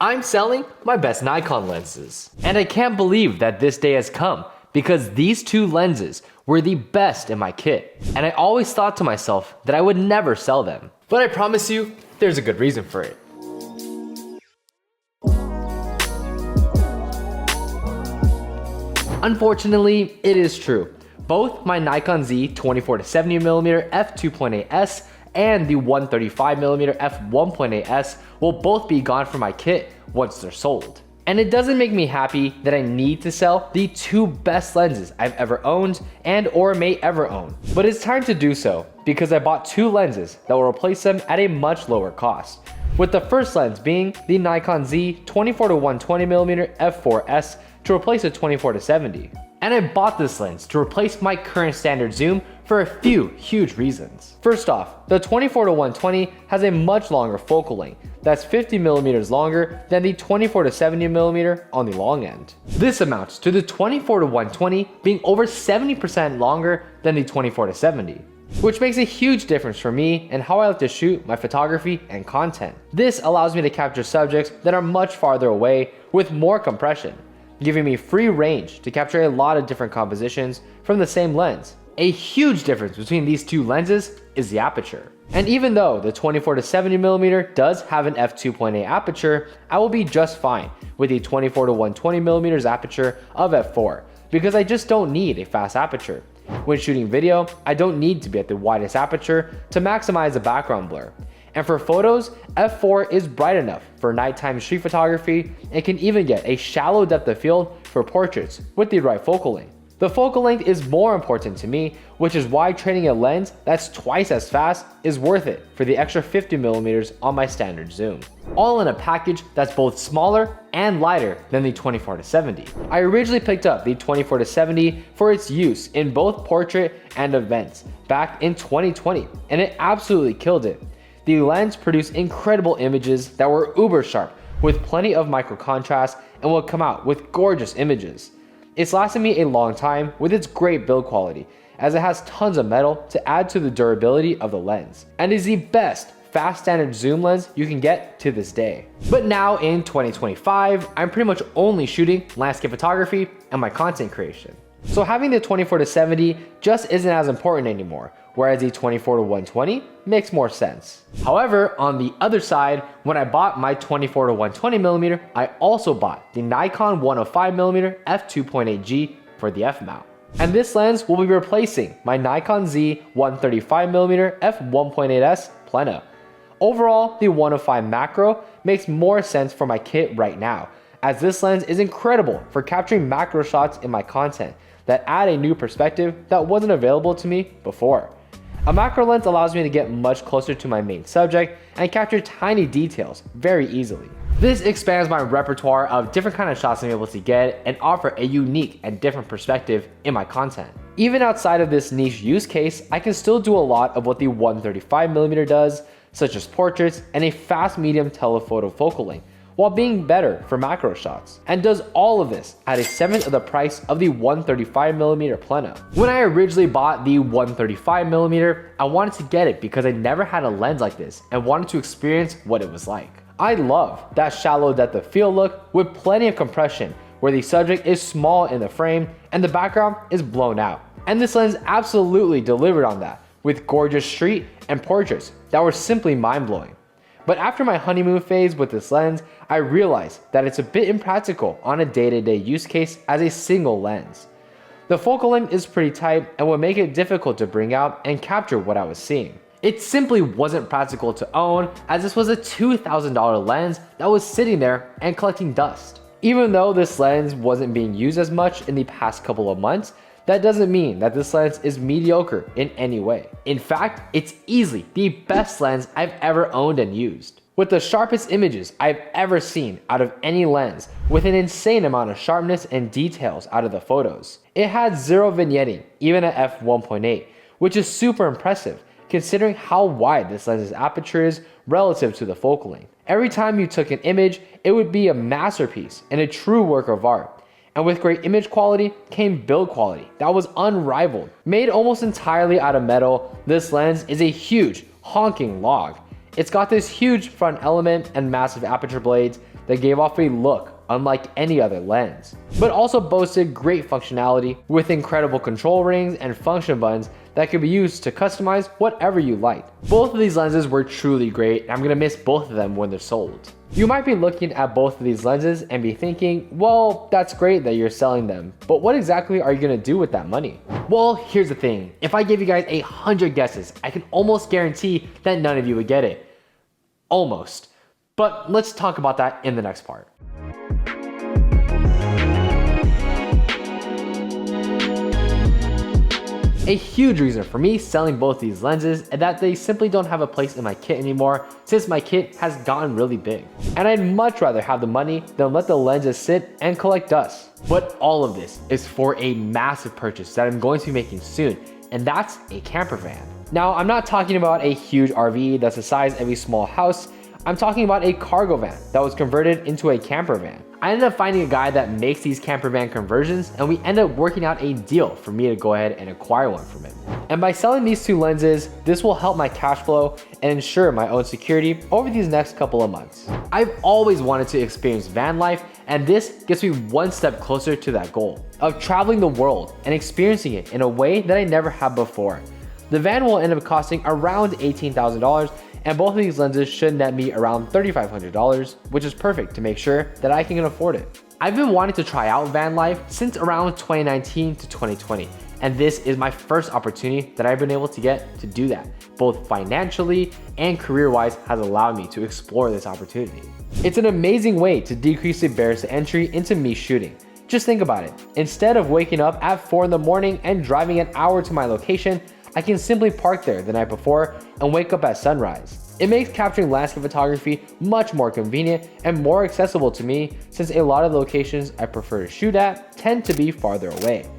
I'm selling my best Nikon lenses. And I can't believe that this day has come because these two lenses were the best in my kit. And I always thought to myself that I would never sell them. But I promise you, there's a good reason for it. Unfortunately, it is true. Both my Nikon Z 24-70mm f2.8s and the 135mm f1.8s will both be gone from my kit once they're sold. And it doesn't make me happy that I need to sell the two best lenses I've ever owned and or may ever own. But it's time to do so because I bought two lenses that will replace them at a much lower cost. With the first lens being the Nikon Z 24-120mm f4s to replace a 24-70. And I bought this lens to replace my current standard zoom for a few huge reasons. First off, the 24-120 has a much longer focal length that's 50mm longer than the 24-70mm on the long end. This amounts to the 24-120 being over 70% longer than the 24-70. Which makes a huge difference for me and how I like to shoot my photography and content. This allows me to capture subjects that are much farther away with more compression, giving me free range to capture a lot of different compositions from the same lens. A huge difference between these two lenses is the aperture. And even though the 24-70mm does have an f2.8 aperture, I will be just fine with the 24-120mm aperture of f4 because I just don't need a fast aperture. When shooting video, I don't need to be at the widest aperture to maximize the background blur. And for photos, f4 is bright enough for nighttime street photography and can even get a shallow depth of field for portraits with the right focal length. The focal length is more important to me, which is why trading a lens that's twice as fast is worth it for the extra 50mm on my standard zoom. All in a package that's both smaller and lighter than the 24-70. I originally picked up the 24-70 for its use in both portrait and events back in 2020, and it absolutely killed it. The lens produced incredible images that were uber sharp with plenty of micro contrast and will come out with gorgeous images. It's lasted me a long time with its great build quality as it has tons of metal to add to the durability of the lens and is the best fast standard zoom lens you can get to this day. But now in 2025, I'm pretty much only shooting landscape photography and my content creation. So having the 24-70 just isn't as important anymore, whereas the 24-120 makes more sense. However, on the other side, when I bought my 24-120mm, I also bought the Nikon 105mm f2.8G for the f-mount. And this lens will be replacing my Nikon Z 135mm f1.8s Plena. Overall, the 105 macro makes more sense for my kit right now, as this lens is incredible for capturing macro shots in my content that add a new perspective that wasn't available to me before. A macro lens allows me to get much closer to my main subject and capture tiny details very easily. This expands my repertoire of different kind of shots I'm able to get and offer a unique and different perspective in my content. Even outside of this niche use case, I can still do a lot of what the 135mm does, such as portraits and a fast medium telephoto focal length, while being better for macro shots, and does all of this at a seventh of the price of the 135mm Plena. When I originally bought the 135mm, I wanted to get it because I never had a lens like this and wanted to experience what it was like. I love that shallow depth of field look with plenty of compression where the subject is small in the frame and the background is blown out. And this lens absolutely delivered on that with gorgeous street and portraits that were simply mind-blowing. But after my honeymoon phase with this lens, I realized that it's a bit impractical on a day-to-day use case as a single lens. The focal length is pretty tight and would make it difficult to bring out and capture what I was seeing. It simply wasn't practical to own as this was a $2,000 lens that was sitting there and collecting dust. Even though this lens wasn't being used as much in the past couple of months, that doesn't mean that this lens is mediocre in any way. In fact, it's easily the best lens I've ever owned and used. With the sharpest images I've ever seen out of any lens, with an insane amount of sharpness and details out of the photos. It had zero vignetting, even at f1.8, which is super impressive considering how wide this lens's aperture is relative to the focal length. Every time you took an image, it would be a masterpiece and a true work of art. And with great image quality came build quality that was unrivaled. Made almost entirely out of metal, this lens is a huge honking log. It's got this huge front element and massive aperture blades that gave off a look unlike any other lens, but also boasted great functionality with incredible control rings and function buttons that could be used to customize whatever you like. Both of these lenses were truly great, and I'm gonna miss both of them when they're sold. You might be looking at both of these lenses and be thinking, well, that's great that you're selling them, but what exactly are you gonna do with that money? Well, here's the thing. If I gave you guys 100 guesses, I can almost guarantee that none of you would get it. Almost. But let's talk about that in the next part. A huge reason for me selling both these lenses is that they simply don't have a place in my kit anymore since my kit has gotten really big. And I'd much rather have the money than let the lenses sit and collect dust. But all of this is for a massive purchase that I'm going to be making soon, and that's a camper van. Now, I'm not talking about a huge RV that's the size of a small house. I'm talking about a cargo van that was converted into a camper van. I ended up finding a guy that makes these camper van conversions, and we ended up working out a deal for me to go ahead and acquire one from him. And by selling these two lenses, this will help my cash flow and ensure my own security over these next couple of months. I've always wanted to experience van life, and this gets me one step closer to that goal of traveling the world and experiencing it in a way that I never have before. The van will end up costing around $18,000, and both of these lenses should net me around $3,500, which is perfect to make sure that I can afford it. I've been wanting to try out van life since around 2019 to 2020, and this is my first opportunity that I've been able to get to do that, both financially and career-wise has allowed me to explore this opportunity. It's an amazing way to decrease the barriers to entry into me shooting. Just think about it. Instead of waking up at 4 in the morning and driving an hour to my location, I can simply park there the night before and wake up at sunrise. It makes capturing landscape photography much more convenient and more accessible to me since a lot of the locations I prefer to shoot at tend to be farther away.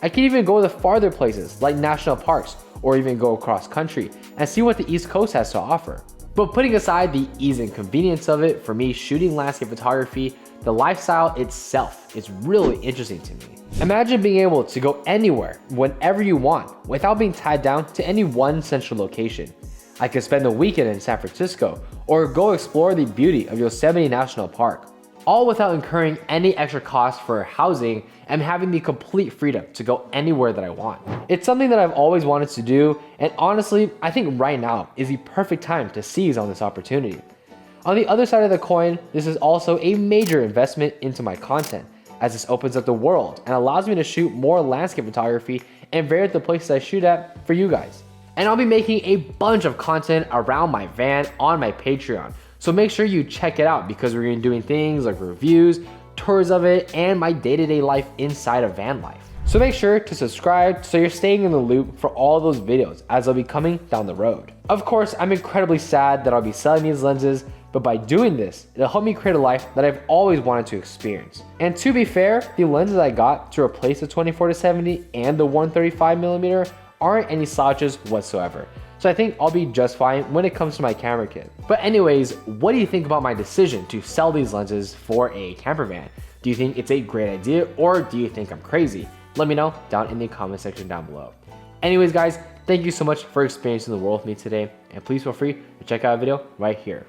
I can even go to farther places like national parks or even go across country and see what the East Coast has to offer. But putting aside the ease and convenience of it, for me shooting landscape photography, the lifestyle itself is really interesting to me. Imagine being able to go anywhere, whenever you want, without being tied down to any one central location. I could spend the weekend in San Francisco, or go explore the beauty of Yosemite National Park, all without incurring any extra cost for housing and having the complete freedom to go anywhere that I want. It's something that I've always wanted to do, and honestly, I think right now is the perfect time to seize on this opportunity. On the other side of the coin, this is also a major investment into my content, as this opens up the world and allows me to shoot more landscape photography and vary the places I shoot at for you guys. And I'll be making a bunch of content around my van on my Patreon, so make sure you check it out because we're gonna be doing things like reviews, tours of it, and my day-to-day life inside of van life. So make sure to subscribe so you're staying in the loop for all those videos as they'll be coming down the road. Of course, I'm incredibly sad that I'll be selling these lenses, but by doing this, it'll help me create a life that I've always wanted to experience. And to be fair, the lenses I got to replace the 24-70 and the 135mm aren't any slouches whatsoever. So I think I'll be just fine when it comes to my camera kit. But anyways, what do you think about my decision to sell these lenses for a camper van? Do you think it's a great idea, or do you think I'm crazy? Let me know down in the comment section down below. Anyways guys, thank you so much for experiencing the world with me today, and please feel free to check out a video right here.